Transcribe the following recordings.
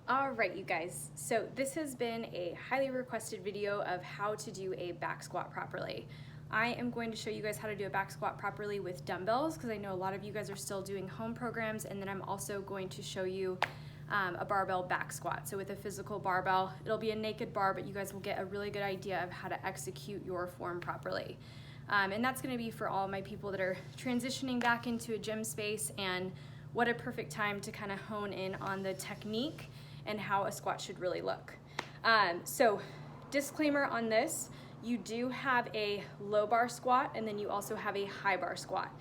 All right, you guys, so this has been a highly requested video of how to do a back squat properly. I am going to show you guys how to do a back squat properly with dumbbells because I know a lot of you guys are still doing home programs, and then I'm also going to show you a barbell back squat. So with a physical barbell, it'll be a naked bar, but you guys will get a really good idea of how to execute your form properly. And that's going to be for all my people that are transitioning back into a gym space, and what a perfect time to kind of hone in on the technique and how a squat should really look. So disclaimer on this, you do have a low bar squat and then you also have a high bar squat.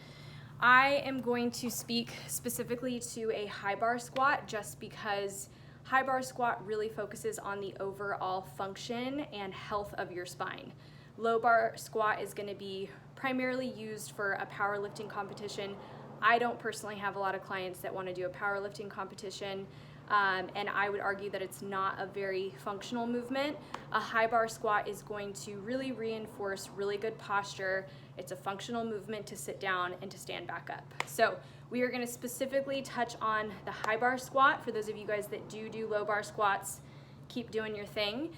I am going to speak specifically to a high bar squat just because high bar squat really focuses on the overall function and health of your spine. Low bar squat is going to be primarily used for a powerlifting competition. I don't personally have a lot of clients that want to do a powerlifting competition. And I would argue that it's not a very functional movement. A high bar squat is going to really reinforce really good posture. It's a functional movement to sit down and to stand back up. So we are going to specifically touch on the high bar squat. For those of you guys that do low bar squats, keep doing your thing.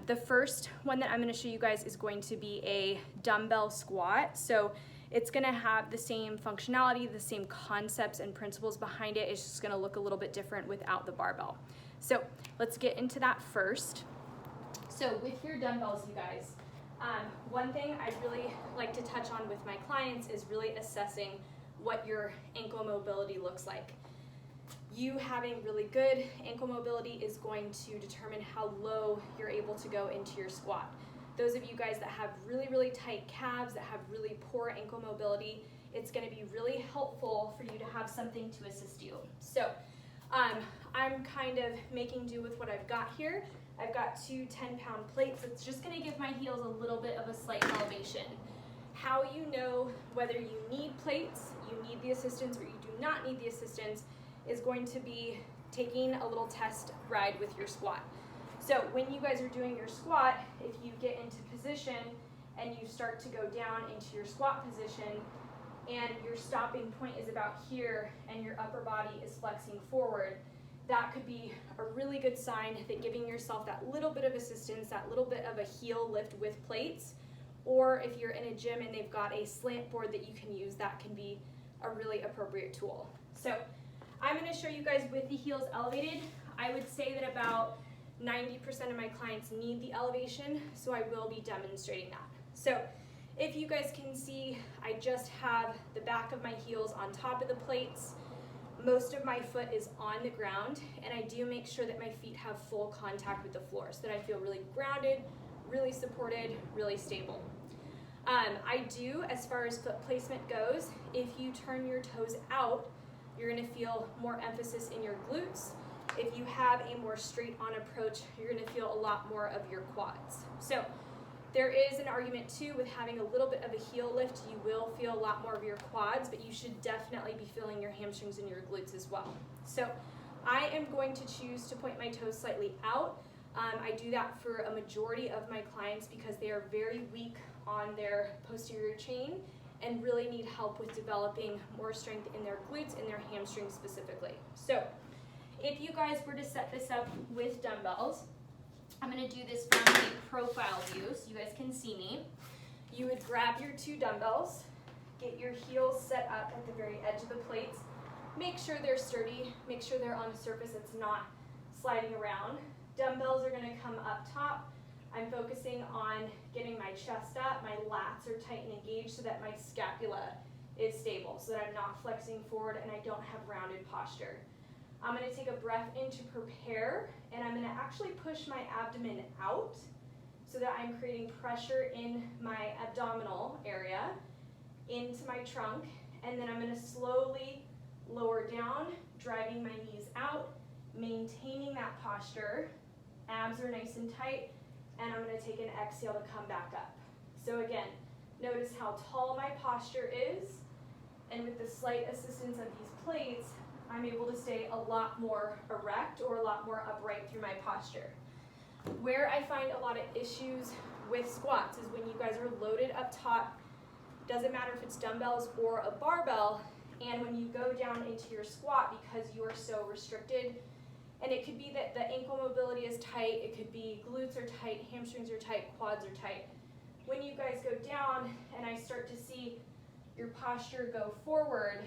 The first one that I'm going to show you guys is going to be a dumbbell squat. So it's going to have the same functionality, the same concepts and principles behind it. It's just going to look a little bit different without the barbell. So let's get into that first. So with your dumbbells, you guys, one thing I'd really like to touch on with my clients is really assessing what your ankle mobility looks like. You having really good ankle mobility is going to determine how low you're able to go into your squat. Those of you guys that have really tight calves, that have really poor ankle mobility, it's going to be really helpful for you to have something to assist you. So I'm kind of making do with what I've got here. I've got two 10-pound plates. It's just going to give my heels a little bit of a slight elevation. How you know whether you need plates, you need the assistance, or you do not need the assistance is going to be taking a little test ride with your squat. So when you guys are doing your squat, if you get into position and you start to go down into your squat position and your stopping point is about here and your upper body is flexing forward, that could be a really good sign that giving yourself that little bit of assistance, that little bit of a heel lift with plates, or if you're in a gym and they've got a slant board that you can use, that can be a really appropriate tool. So I'm going to show you guys with the heels elevated. I would say that about 90% of my clients need the elevation, so I will be demonstrating that. So if you guys can see, I just have the back of my heels on top of the plates. Most of my foot is on the ground, and I do make sure that my feet have full contact with the floor so that I feel really grounded, really supported, really stable. I do, as far as foot placement goes, if you turn your toes out, you're going to feel more emphasis in your glutes. If you have a more straight on approach, you're going to feel a lot more of your quads. So there is an argument too with having a little bit of a heel lift, you will feel a lot more of your quads, but you should definitely be feeling your hamstrings and your glutes as well. So I am going to choose to point my toes slightly out. I do that for a majority of my clients because they are very weak on their posterior chain and really need help with developing more strength in their glutes and their hamstrings specifically. So if you guys were to set this up with dumbbells, I'm going to do this from a profile view so you guys can see me. You would grab your two dumbbells, get your heels set up at the very edge of the plates, make sure they're sturdy, make sure they're on a surface that's not sliding around. Dumbbells are going to come up top. I'm focusing on getting my chest up, my lats are tight and engaged so that my scapula is stable, so that I'm not flexing forward and I don't have rounded posture. I'm going to take a breath in to prepare, and I'm going to actually push my abdomen out so that I'm creating pressure in my abdominal area, into my trunk, and then I'm going to slowly lower down, driving my knees out, maintaining that posture. Abs are nice and tight, and I'm going to take an exhale to come back up. So again, notice how tall my posture is, and with the slight assistance of these plates, I'm able to stay a lot more erect or a lot more upright through my posture. Where I find a lot of issues with squats is when you guys are loaded up top, doesn't matter if it's dumbbells or a barbell, and when you go down into your squat, because you are so restricted, And it could be that the ankle mobility is tight, it could be glutes are tight, hamstrings are tight, quads are tight. When you guys go down and I start to see your posture go forward,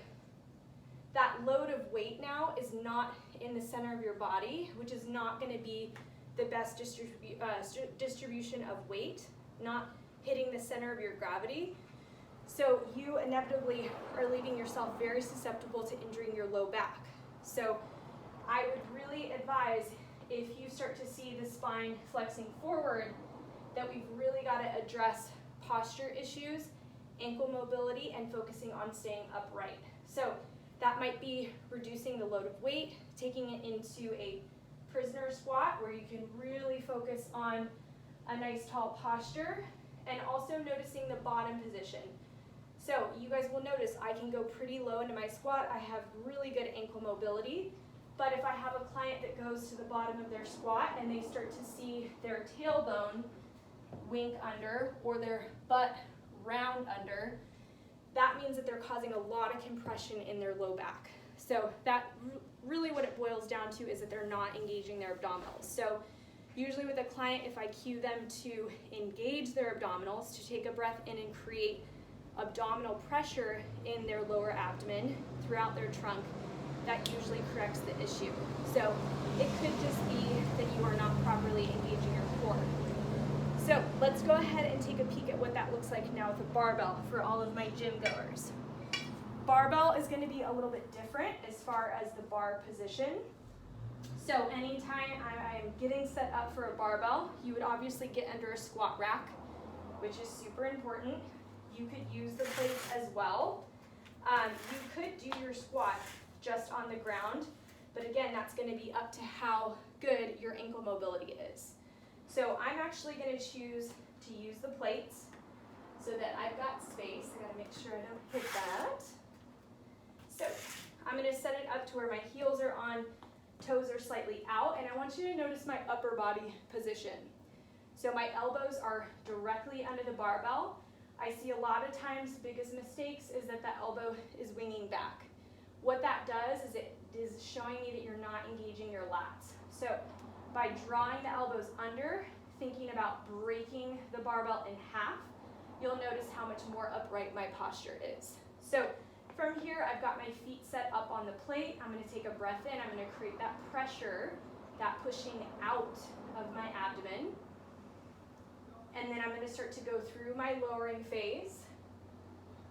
that load of weight now is not in the center of your body, which is not going to be the best distribution of weight, not hitting the center of your gravity. So you inevitably are leaving yourself very susceptible to injuring your low back. So I would really advise, if you start to see the spine flexing forward, that we've really got to address posture issues, ankle mobility, and focusing on staying upright. So that might be reducing the load of weight, taking it into a prisoner squat where you can really focus on a nice tall posture, and also noticing the bottom position. So you guys will notice I can go pretty low into my squat. I have really good ankle mobility. But if I have a client that goes to the bottom of their squat and they start to see their tailbone wink under or their butt round under, that means that they're causing a lot of compression in their low back. So that really what it boils down to is that they're not engaging their abdominals. So usually with a client, if I cue them to engage their abdominals, to take a breath in and create abdominal pressure in their lower abdomen throughout their trunk, that usually corrects the issue. So it could just be that you are not properly engaging your core. So let's go ahead and take a peek at what that looks like now with a barbell for all of my gym goers. Barbell is going to be a little bit different as far as the bar position. So anytime I am getting set up for a barbell, you would obviously get under a squat rack, which is super important. You could use the plates as well. You could do your squat just on the ground, but again, that's going to be up to how good your ankle mobility is. So I'm actually going to choose to use the plates so that I've got space. I got to make sure I don't hit that. So I'm going to set it up to where my heels are on, toes are slightly out, and I want you to notice my upper body position. So my elbows are directly under the barbell. I see a lot of times the biggest mistakes is that the elbow is winging back. What that does is it is showing me that you're not engaging your lats. So by drawing the elbows under, thinking about breaking the barbell in half, you'll notice how much more upright my posture is. So from here, I've got my feet set up on the plate. I'm going to take a breath in. I'm going to create that pressure, that pushing out of my abdomen. And then I'm going to start to go through my lowering phase.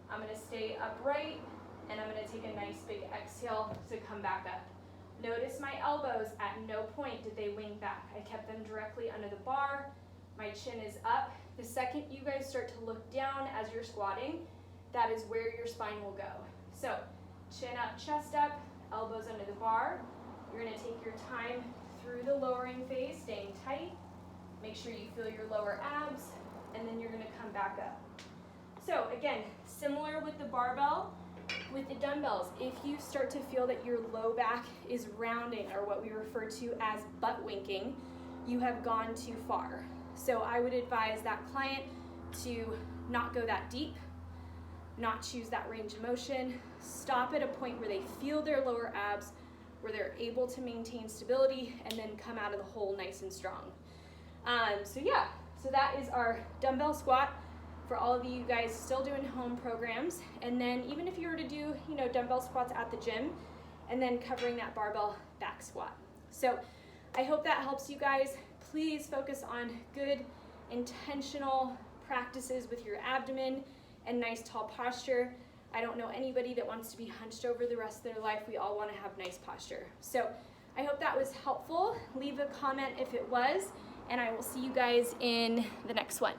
I'm going to stay upright, and I'm going to take a nice big exhale to come back up. Notice my elbows, at no point did they wing back. I kept them directly under the bar. My chin is up. The second you guys start to look down as you're squatting, that is where your spine will go. So chin up, chest up, elbows under the bar. You're going to take your time through the lowering phase, staying tight. Make sure you feel your lower abs, and then you're going to come back up. So again, similar with the barbell, with the dumbbells, if you start to feel that your low back is rounding, or what we refer to as butt winking, you have gone too far. So I would advise that client to not go that deep, not choose that range of motion, stop at a point where they feel their lower abs, where they're able to maintain stability, and then come out of the hole nice and strong. So that is our dumbbell squat for all of you guys still doing home programs. And then even if you were to do, dumbbell squats at the gym, and then covering that barbell back squat. So I hope that helps you guys. Please focus on good, intentional practices with your abdomen and nice tall posture. I don't know anybody that wants to be hunched over the rest of their life. We all want to have nice posture. So I hope that was helpful. Leave a comment if it was, and I will see you guys in the next one.